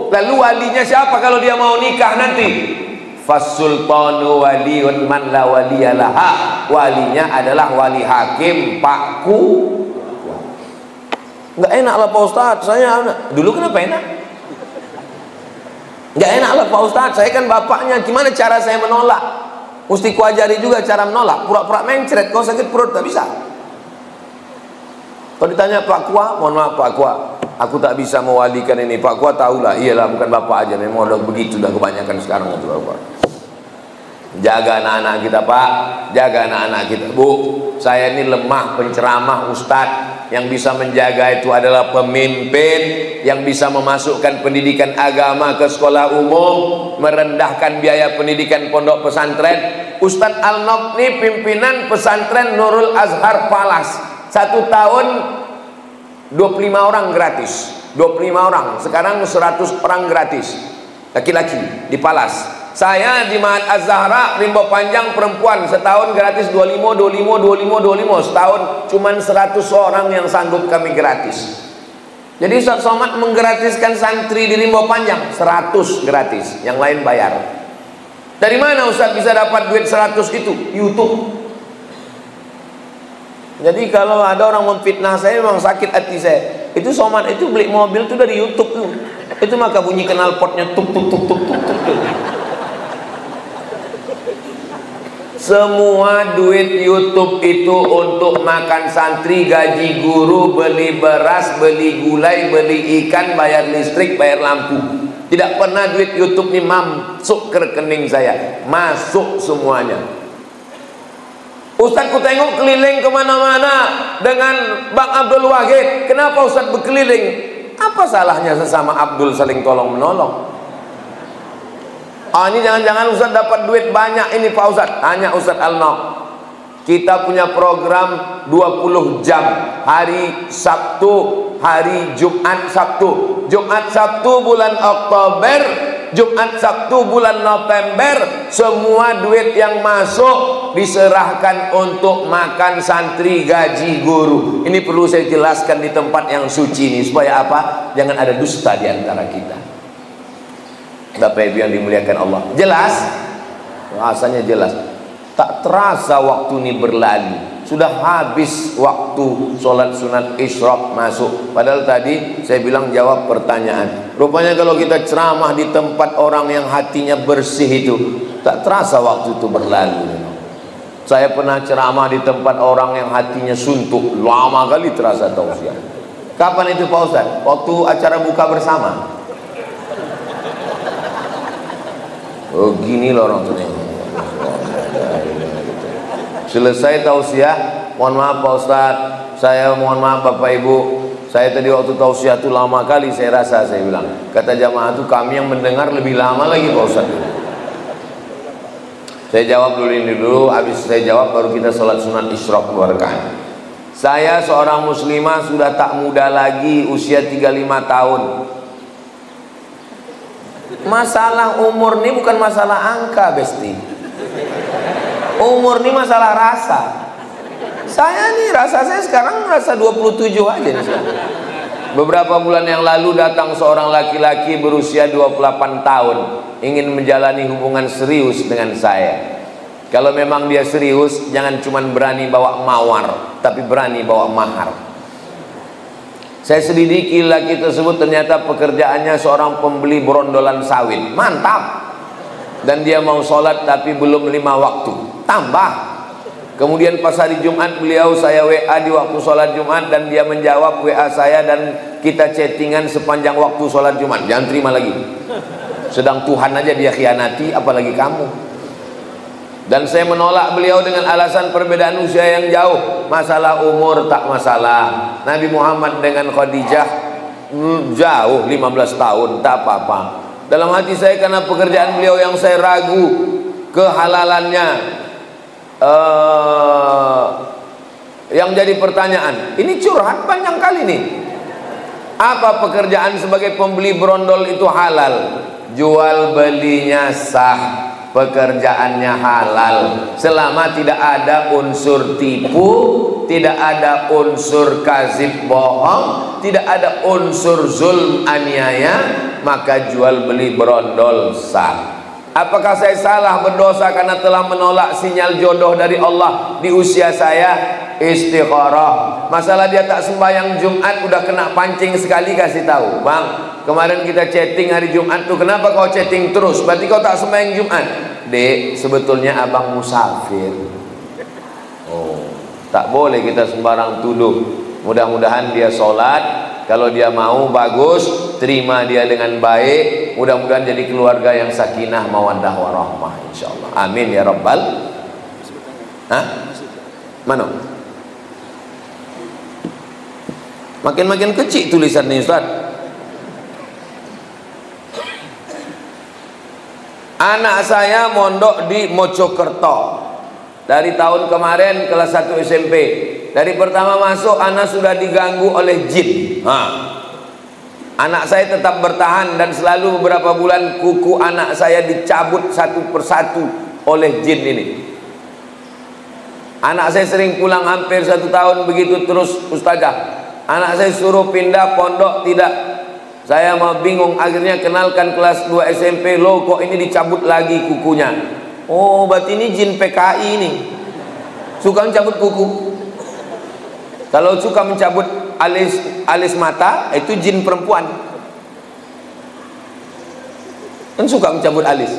A: Lalu walinya siapa kalau dia mau nikah nanti? Fasultanu waliyun man la waliyalaha, walinya adalah wali hakim pakku. Nggak enak lah Pak Ustadz, saya dulu kenapa enak? Nggak enak lah Pak Ustadz, saya kan bapaknya, gimana cara saya menolak? Mesti kuajari juga cara menolak, pura-pura mencret, kau sakit perut, tak bisa. Kalau ditanya Pak Kua, mohon maaf Pak Kua, aku tak bisa mewalikan ini. Pak Kua tahulah, iyalah bukan bapak aja, memang udah begitu, udah kebanyakan sekarang itu bapak. Jaga anak-anak kita Pak, jaga anak-anak kita Bu. Saya ini lemah penceramah ustadz, yang bisa menjaga itu adalah pemimpin yang bisa memasukkan pendidikan agama ke sekolah umum, merendahkan biaya pendidikan pondok pesantren. Ustadz Al-Nob ini pimpinan pesantren Nurul Azhar Palas, 1 tahun 25 orang gratis, 25 orang, sekarang 100 orang gratis laki-laki di Palas. Saya di Mahat Az-Zahra Rimba Panjang perempuan, setahun gratis 25 setahun cuman 100 orang yang sanggup kami gratis. Jadi Ustaz Somad menggratiskan santri di Rimba Panjang 100 gratis, yang lain bayar. Dari mana Ustaz bisa dapat duit 100 itu? YouTube. Jadi kalau ada orang memfitnah saya, memang sakit hati saya. Itu Somad itu beli mobil itu dari YouTube tuh. Itu maka bunyi knalpotnya tuk tuk tuk tuk tuk tuk. Semua duit YouTube itu untuk makan santri, gaji guru, beli beras, beli gulai, beli ikan, bayar listrik, bayar lampu. Tidak pernah duit YouTube ini masuk ke rekening saya, masuk semuanya. Ustaz ku tengok keliling kemana-mana dengan Bang Abdul Wahid. Kenapa Ustaz berkeliling? Apa salahnya sesama Abdul saling tolong menolong? Ini jangan-jangan Ustaz dapat duit banyak ini Pak Ustaz. Tanya Ustaz Al-Nob. Kita punya program 20 jam. Hari Sabtu, hari Jumat Sabtu. Jumat Sabtu bulan Oktober, Jumat Sabtu bulan November. Semua duit yang masuk diserahkan untuk makan santri, gaji guru. Ini perlu saya jelaskan di tempat yang suci ini, supaya apa? Jangan ada dusta di antara kita. Bapak Ibu yang dimuliakan Allah, jelas? Rasanya jelas. Tak terasa waktu ini berlalu, sudah habis waktu sholat sunat isyraq masuk. Padahal tadi saya bilang jawab pertanyaan. Rupanya kalau kita ceramah di tempat orang yang hatinya bersih itu, tak terasa waktu itu berlalu. Saya pernah ceramah di tempat orang yang hatinya suntuk, lama kali terasa tausiah. Kapan itu Pak Ustaz? Waktu acara buka bersama. Oh gini loh orang tuh. Selesai tausiah, mohon maaf Pak Ustaz, saya mohon maaf Bapak Ibu, saya tadi waktu tausiah itu lama kali saya rasa, saya bilang. Kata jamaah itu kami yang mendengar lebih lama lagi Pak Ustaz. Saya jawab dulu ini dulu, habis saya jawab baru kita sholat sunat isyraq 2 rakaat. Saya seorang muslimah sudah tak muda lagi, usia 35 tahun. Masalah umur ini bukan masalah angka, Besti. Umur ini masalah rasa. Saya nih rasa saya sekarang merasa 27 aja nih sekarang. Beberapa bulan yang lalu datang seorang laki-laki berusia 28 tahun ingin menjalani hubungan serius dengan saya. Kalau memang dia serius, jangan cuma berani bawa mawar, tapi berani bawa mahar. Saya selidiki laki tersebut, ternyata pekerjaannya seorang pembeli berondolan sawit. Mantap. Dan dia mau sholat tapi belum 5 waktu. Tambah. Kemudian pas hari Jumat beliau saya WA di waktu sholat Jumat, dan dia menjawab WA saya, dan kita chattingan sepanjang waktu sholat Jumat. Jangan terima lagi. Sedang Tuhan aja dia khianati, apalagi kamu. Dan saya menolak beliau dengan alasan perbedaan usia yang jauh. Masalah umur tak masalah. Nabi Muhammad dengan Khadijah jauh 15 tahun, tak apa-apa. Dalam hati saya karena pekerjaan beliau yang saya ragu kehalalannya, yang jadi pertanyaan, ini curhat panjang kali nih. Apa pekerjaan sebagai pembeli berondol itu halal? Jual belinya sah, pekerjaannya halal, selama tidak ada unsur tipu, tidak ada unsur kazib bohong, tidak ada unsur zulm aniaya, maka jual beli berondol sah. Apakah saya salah berdosa karena telah menolak sinyal jodoh dari Allah di usia saya? Istikharah. Masalah dia tak sembahyang Jumat, udah kena pancing sekali, kasih tahu, Bang, kemarin kita chatting hari Jumat tuh, kenapa kau chatting terus? Berarti kau tak sembahyang Jumat. Dek, sebetulnya abang musafir. Oh, tak boleh kita sembarang tuduh. Mudah-mudahan dia sholat. Kalau dia mau, bagus, terima dia dengan baik. Mudah-mudahan jadi keluarga yang sakinah, mawaddah, warahmah, insyaallah. Amin ya rabbal. Hah? Mana? Makin-makin kecil tulisan ini, Ustaz. Anak saya mondok di Mojokerto. Dari tahun kemarin kelas 1 SMP. Dari pertama masuk anak sudah diganggu oleh jin. Anak saya tetap bertahan, dan selalu beberapa bulan kuku anak saya dicabut satu persatu oleh jin ini. Anak saya sering pulang hampir 1 tahun begitu terus, Ustazah. Anak saya suruh pindah pondok, tidak. Saya mau bingung, akhirnya kenalkan kelas 2 SMP, loh kok ini dicabut lagi kukunya. Oh, berarti ini jin PKI ini. Suka mencabut kuku. Kalau suka mencabut alis mata, itu jin perempuan. Kan suka mencabut alis.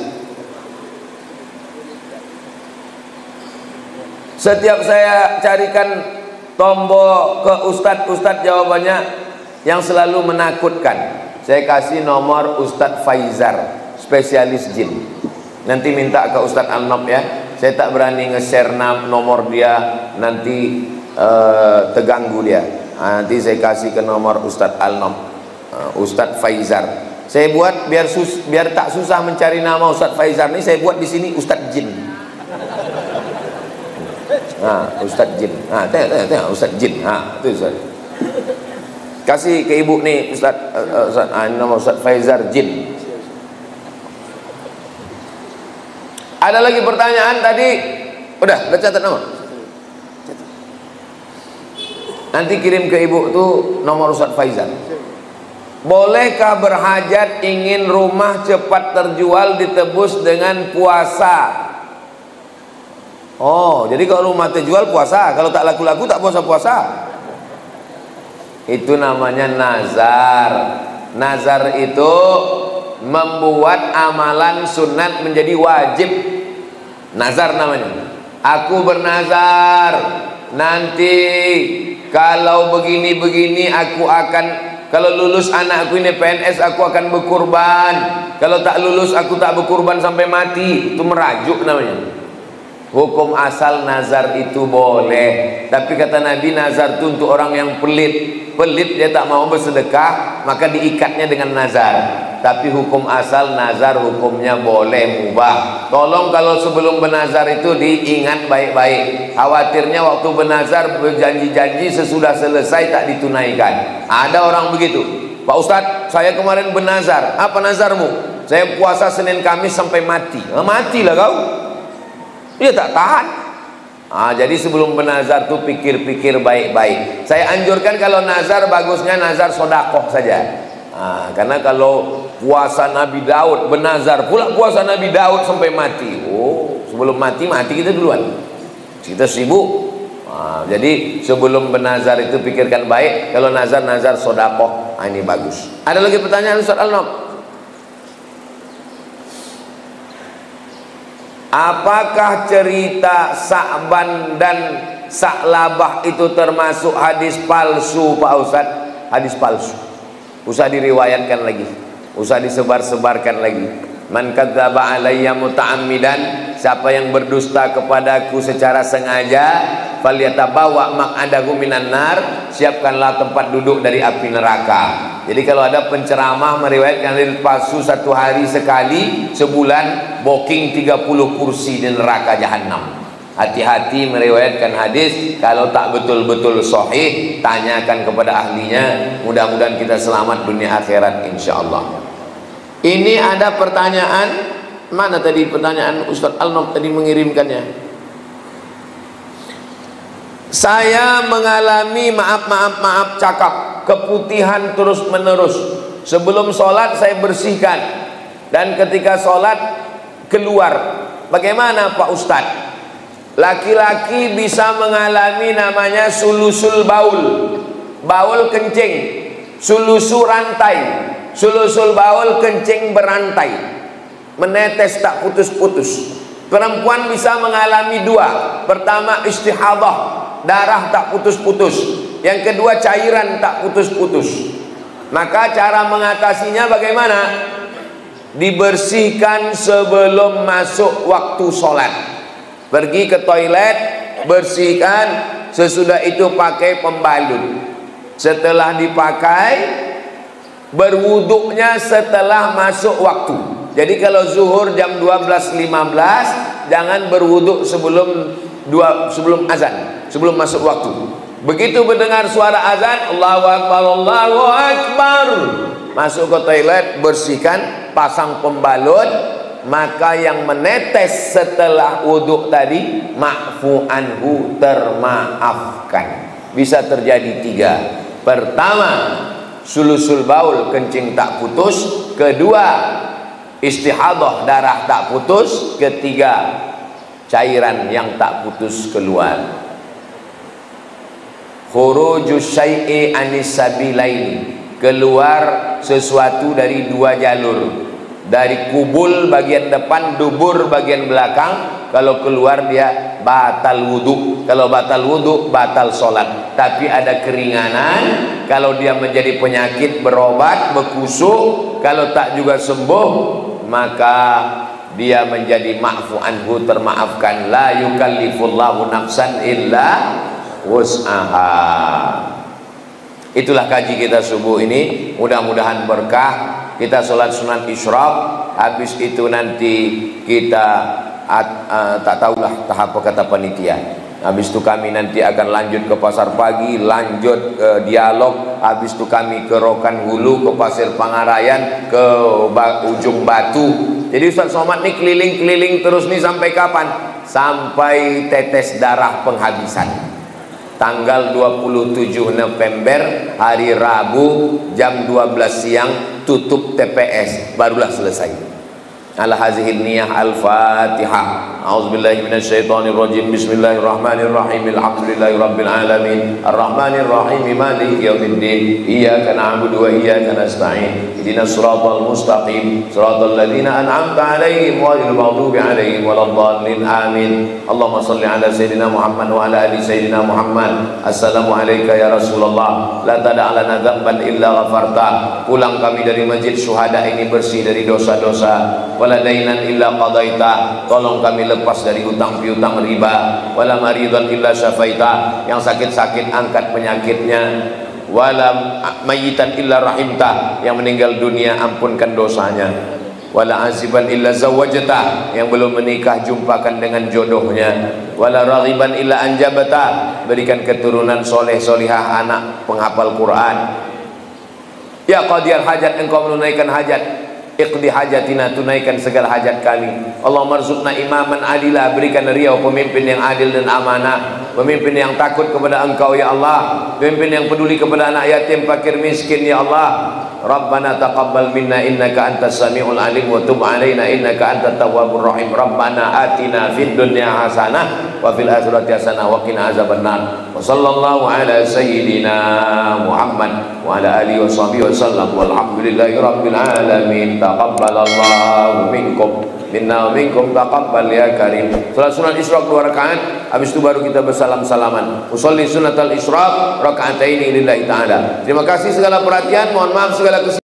A: Setiap saya carikan tombol ke ustadz jawabannya yang selalu menakutkan. Saya kasih nomor Ustadz Faizar, spesialis jin. Nanti minta ke Ustadz Al-Nob ya. Saya tak berani nge-share nomor dia, nanti terganggu dia. Nanti saya kasih ke nomor Ustadz Al-Nob, Ustadz Faizar. Saya buat biar tak susah mencari nama Ustadz Faizar ini, saya buat di sini Ustadz Jin. Ustadz Jin. Tengok Ustadz Jin. Itu Ustadz. Kasih ke ibu nih Ustadz, nama Ustadz Faizar Jin. Ada lagi pertanyaan tadi? Udah catat nomor. Nanti kirim ke ibu tuh nomor Ustadz Faizar. Bolehkah berhajat ingin rumah cepat terjual ditebus dengan puasa? Oh, jadi kalau rumah terjual puasa, kalau tak laku-laku tak puasa-puasa. Itu namanya nazar. Nazar itu membuat amalan sunat menjadi wajib. Nazar namanya. Aku bernazar nanti kalau begini-begini aku akan, kalau lulus anakku ini PNS aku akan berkurban, kalau tak lulus aku tak berkurban sampai mati. Itu merajuk namanya. Hukum asal nazar itu boleh, tapi kata Nabi nazar itu untuk orang yang pelit. Pelit dia tak mau bersedekah, maka diikatnya dengan nazar. Tapi hukum asal nazar hukumnya boleh, mubah. Tolong kalau sebelum bernazar itu diingat baik-baik. Khawatirnya waktu bernazar berjanji-janji sesudah selesai tak ditunaikan. Ada orang begitu. Pak Ustadz, saya kemarin bernazar. Apa nazarmu? Saya puasa Senin Kamis sampai mati. Matilah kau. Dia tak tahan. Jadi sebelum bernazar tuh pikir-pikir baik-baik. Saya anjurkan kalau nazar bagusnya nazar sodakoh saja. Karena kalau puasa Nabi Daud bernazar pula puasa Nabi Daud sampai mati. Sebelum mati kita duluan. Kita sibuk. Jadi sebelum bernazar itu pikirkan baik. Kalau nazar sodakoh, ini bagus. Ada lagi pertanyaan Ustaz Al-Nob? Apakah cerita Sa'ban dan Sa'labah itu termasuk hadis palsu Pak Ustaz? Hadis palsu. Usah diriwayatkan lagi, usah disebar-sebarkan lagi. Man kadzdzaba alayya muta'ammidan, siapa yang berdusta kepadaku secara sengaja, falyatabawa maq'adahu minan nar, siapkanlah tempat duduk dari api neraka. Jadi kalau ada penceramah meriwayatkan hadis palsu satu hari sekali, sebulan booking 30 kursi di neraka jahanam. Hati-hati meriwayatkan hadis. Kalau tak betul-betul sahih, tanyakan kepada ahlinya. Mudah-mudahan kita selamat dunia akhirat insyaallah. Ini ada pertanyaan. Mana tadi pertanyaan Ustaz Al-Nob tadi mengirimkannya? Saya mengalami maaf cakap, keputihan terus menerus. Sebelum sholat saya bersihkan, dan ketika sholat keluar. Bagaimana Pak Ustadz? Laki-laki bisa mengalami namanya sulusul baul, baul kencing, sulusul rantai. Sulusul baul kencing berantai, menetes tak putus-putus. Perempuan bisa mengalami dua. Pertama istihadah, darah tak putus-putus. Yang kedua cairan tak putus-putus. Maka cara mengatasinya bagaimana? Dibersihkan sebelum masuk waktu sholat. Pergi ke toilet, bersihkan. Sesudah itu pakai pembalut. Setelah dipakai, berwuduknya setelah masuk waktu. Jadi kalau zuhur jam 12.15, jangan berwuduk sebelum azan, sebelum masuk waktu. Begitu mendengar suara azan, Allahu Akbar, Allahu Akbar, masuk ke toilet, bersihkan, pasang pembalut. Maka yang menetes setelah wuduk tadi, ma'fu anhu, termaafkan. Bisa terjadi tiga. Pertama, sulusul baul kencing tak putus. Kedua, istihadah darah tak putus. Ketiga, cairan yang tak putus keluar. Khurujus syai'i anis sabilaini, keluar sesuatu dari dua jalur. Dari kubul bagian depan, dubur bagian belakang. Kalau keluar dia batal wudhu. Kalau batal wudhu, batal sholat. Tapi ada keringanan. Kalau dia menjadi penyakit, berobat, berkusuk. Kalau tak juga sembuh, maka dia menjadi ma'fu anhu, termaafkan. La yukallifullahu nafsan illa wus'aha. Itulah kaji kita subuh ini. Mudah-mudahan berkah. Kita sholat sunat isyraq. Habis itu nanti kita tak tahulah tahap kata panitia. Habis itu kami nanti akan lanjut ke pasar pagi, lanjut dialog. Habis itu kami ke Rokan Hulu, ke Pasir Pangarayan, ke Ujung Batu. Jadi Ustaz Somad ini keliling-keliling terus nih sampai kapan? Sampai tetes darah penghabisan. Tanggal 27 November hari Rabu jam 12 siang tutup TPS, barulah selesai. ala hazihi niyah. Al-Fatihah. A'udzubillahi minasyaitonirrajim. Bismillahirrahmanirrahim. Alhamdulillahirabbil alamin. Arrahmanirrahim. Maliki yaumiddin. Iyyaka na'budu wa iyyaka nasta'in. Ihdinas siratal mustaqim. Siratal ladzina an'amta 'alaihim ghairil maghdubi 'alaihim waladdallin. Amin. Allahumma shalli ala sayyidina Muhammad wa ala ali sayyidina Muhammad. Assalamu alayka ya Rasulullah. La tad'a lana dzamban illa ghafarta. Pulang kami dari masjid syuhada ini bersih dari dosa-dosa. Wala dainan illa qadaita. Tolong kami lepas dari hutang piutang riba. Wala maridan illa syafaita. Yang sakit-sakit angkat penyakitnya. Wala mayitan illa rahimta. Yang meninggal dunia ampunkan dosanya. Wala aziban illa zawajata. Yang belum menikah jumpakan dengan jodohnya. Wala raghiban illa anjabata. Berikan keturunan soleh solihah, anak penghafal Quran. Ya qadiyal hajat, engkau menunaikan hajat. Iqdi hajatina, tunaikan segala hajat kami. Allahumma rzuqna imaman adila. Berikan Riau pemimpin yang adil dan amanah, pemimpin yang takut kepada engkau ya Allah, pemimpin yang peduli kepada anak yatim, fakir miskin ya Allah. Rabbana taqabbal minna innaka antas samiul alim wa tub alaina innaka antat tawwabur rahim. Rabbana atina fid dunya hasanah wa fil akhirati hasanah wa qina azabannar. Wa sallallahu ala sayyidina Muhammad wa ala alihi wa sahbihi wasallam. Walhamdulillahi rabbil alamin. Taqabbalallahu minkum minna wa minkum taqabbal ya karim. Salat sunat Isyraq 2 rakaat, habis itu baru kita bersalam-salaman. Usolli sunatal Isyraq raka'ataini lillahi ta'ala. Terima kasih segala perhatian, mohon maaf segala kesalahan.